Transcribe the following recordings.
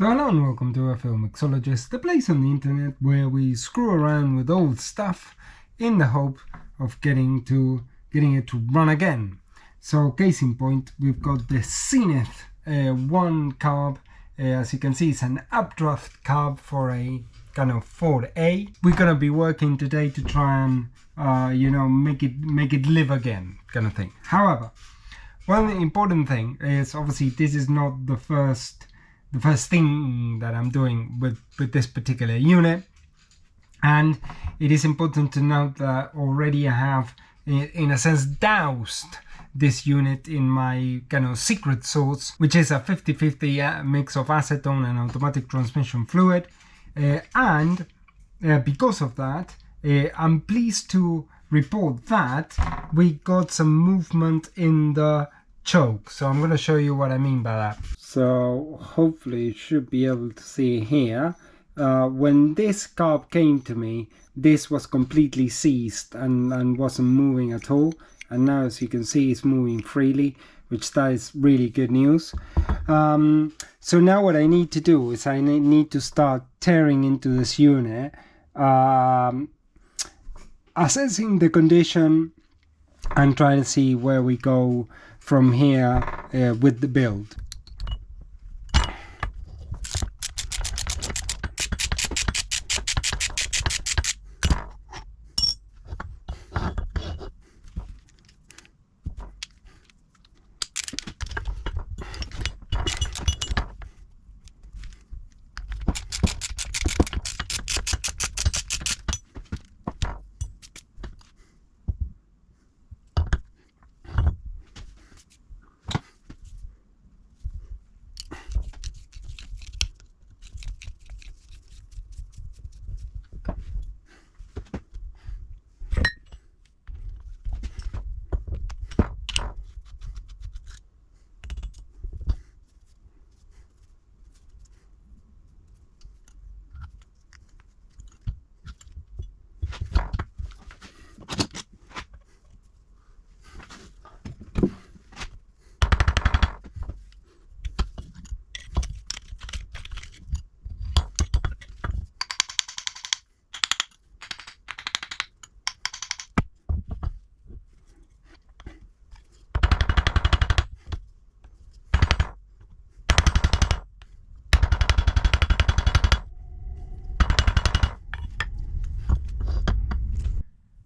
So hello and welcome to Mixologist, the place on the internet where we screw around with old stuff in the hope of getting it to run again. So case in point, we've got the Zenith 1 carb. As you can see, it's an updraft carb for a kind of Ford A. We're gonna be working today to try and make it live again, kind of thing. However, one important thing is obviously this is not the first thing that I'm doing with this particular unit, and it is important to note that already I have in a sense doused this unit in my kind of secret sauce, which is a 50-50 mix of acetone and automatic transmission fluid, and because of that I'm pleased to report that we got some movement in the choke. So I'm going to show you what I mean by that. So hopefully you should be able to see here. When this carb came to me, this was completely seized and wasn't moving at all, and now as you can see it's moving freely, which that is really good news. So now what I need to do is I need to start tearing into this unit, assessing the condition and trying to see where we go from here with the build.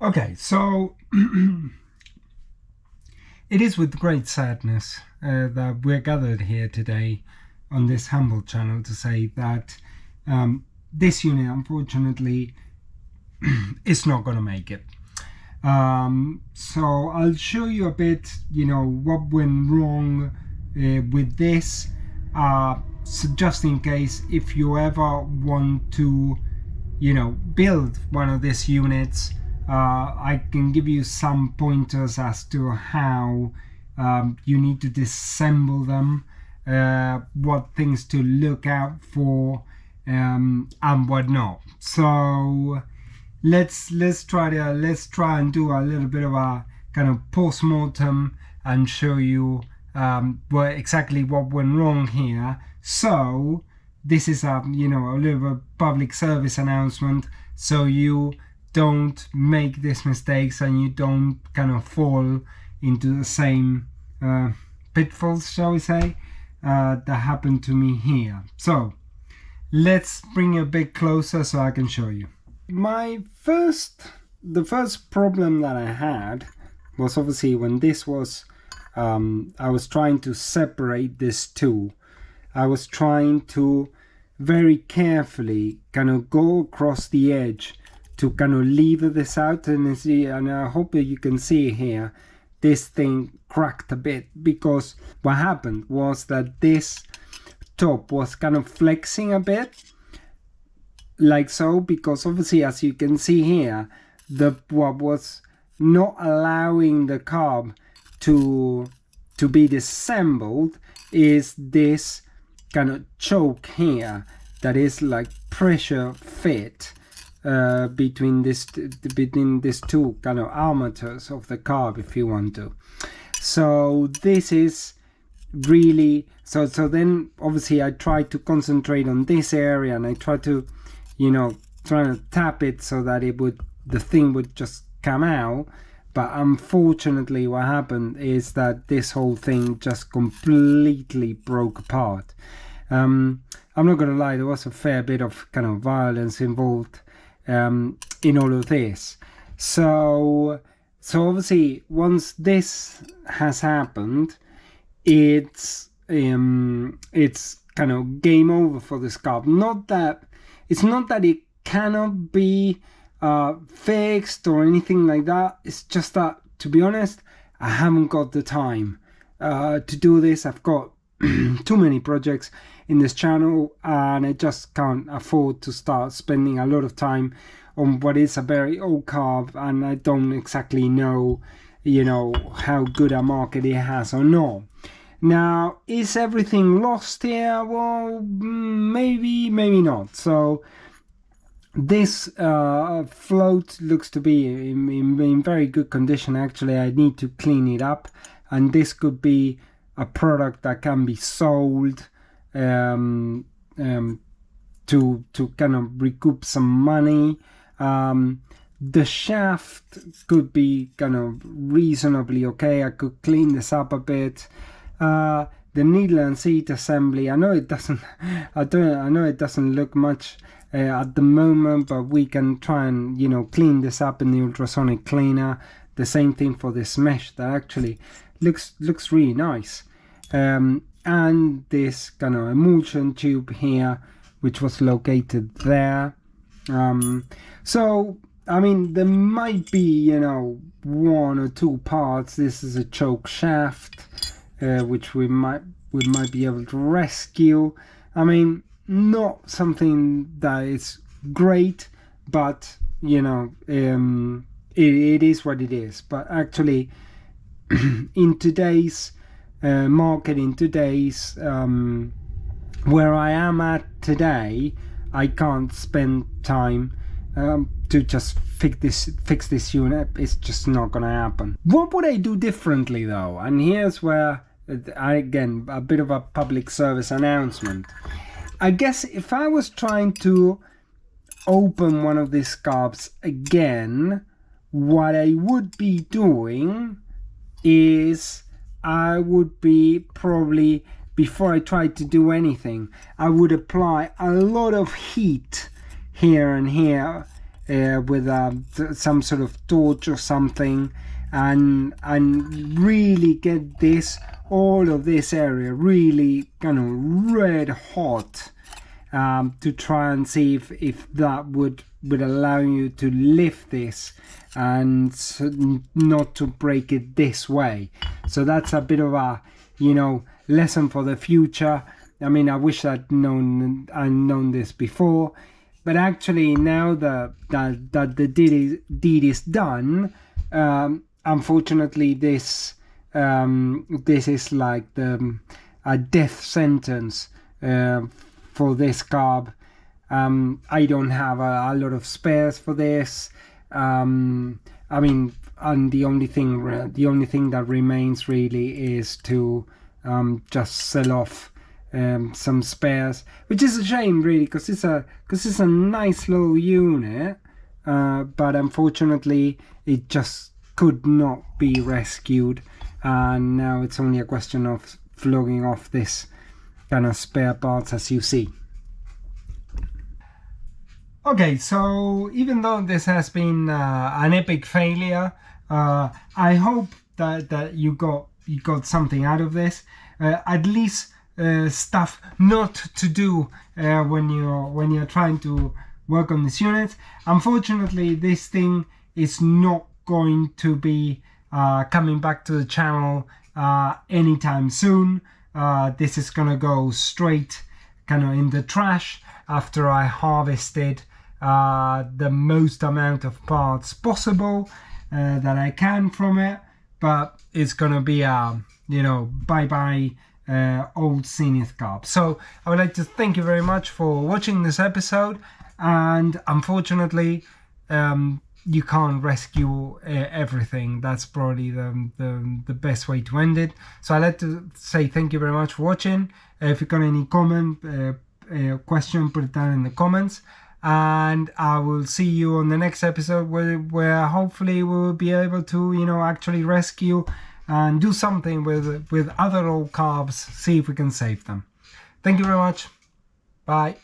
Okay, so it is with great sadness that we're gathered here today on this humble channel to say that this unit unfortunately is not going to make it. So I'll show you a bit, what went wrong with this, so just in case if you ever want to, build one of these units. I can give you some pointers as to how you need to disassemble them, what things to look out for, and what not. So let's try and do a little bit of a kind of post-mortem and show you exactly what went wrong here. So this is a little bit of a public service announcement, so you don't make these mistakes and you don't kind of fall into the same pitfalls, shall we say, that happened to me here. So let's bring it a bit closer so I can show you. The first problem that I had was obviously when this was I was trying to separate this two. I was trying to very carefully kind of go across the edge to kind of lever this out, and I hope that you can see here this thing cracked a bit, because what happened was that this top was kind of flexing a bit like so, because obviously as you can see here, what was not allowing the carb to be disassembled is this kind of choke here that is like pressure fit between these two kind of armatures of the carb, if you want to. So this is really, so then obviously I try to concentrate on this area, and I try to, try to tap it so that the thing would just come out. But unfortunately what happened is that this whole thing just completely broke apart. I'm not gonna lie, there was a fair bit of kind of violence involved in all of this. So obviously once this has happened, it's kind of game over for this carb. It's not that it cannot be fixed or anything like that. It's just that, to be honest, I haven't got the time to do this. I've got too many projects in this channel, and I just can't afford to start spending a lot of time on what is a very old carb, and I don't exactly know, how good a market it has or not. Now, is everything lost here? Well, maybe not. So this float looks to be in very good condition. Actually, I need to clean it up, and this could be a product that can be sold to kind of recoup some money. The shaft could be kind of reasonably okay. I could clean this up a bit. The needle and seat assembly, I know it doesn't look much at the moment, but we can try and clean this up in the ultrasonic cleaner. The same thing for this mesh that actually looks really nice. And this kind of emulsion tube here, which was located there. So I mean, there might be one or two parts. This is a choke shaft, which we might be able to rescue. I mean, not something that is great, but it is what it is. But actually, in today's market, in today's where I am at today, I can't spend time to just fix this unit. It's just not gonna happen. What would I do differently though? And here's where again, a bit of a public service announcement. I guess if I was trying to open one of these carbs again, what I would be doing is I would be probably, before I tried to do anything, I would apply a lot of heat here and here with some sort of torch or something, and really get all of this area really kind of red hot, to try and see if that would allow you to lift this and not to break it this way. So that's a bit of a lesson for the future. I mean, I wish I'd known this before, but actually now that the deed is done, unfortunately this is like a death sentence for this carb. I don't have a lot of spares for this. I mean, and the only thing that remains really is to just sell off some spares, which is a shame really, because it's a nice little unit, but unfortunately it just could not be rescued, and now it's only a question of flogging off this kind of spare parts, as you see. Okay, so even though this has been an epic failure, I hope that you got something out of this, at least stuff not to do when you're trying to work on this unit. Unfortunately, this thing is not going to be coming back to the channel anytime soon. This is gonna go straight kind of in the trash after I harvested the most amount of parts possible that I can from it, but it's gonna be a bye-bye old Zenith carb. So I would like to thank you very much for watching this episode, and unfortunately you can't rescue everything. That's probably the best way to end it. So I'd like to say thank you very much for watching. If you got any comment, question, put it down in the comments. And I will see you on the next episode where hopefully we will be able to, actually rescue and do something with other old carbs, see if we can save them. Thank you very much. Bye.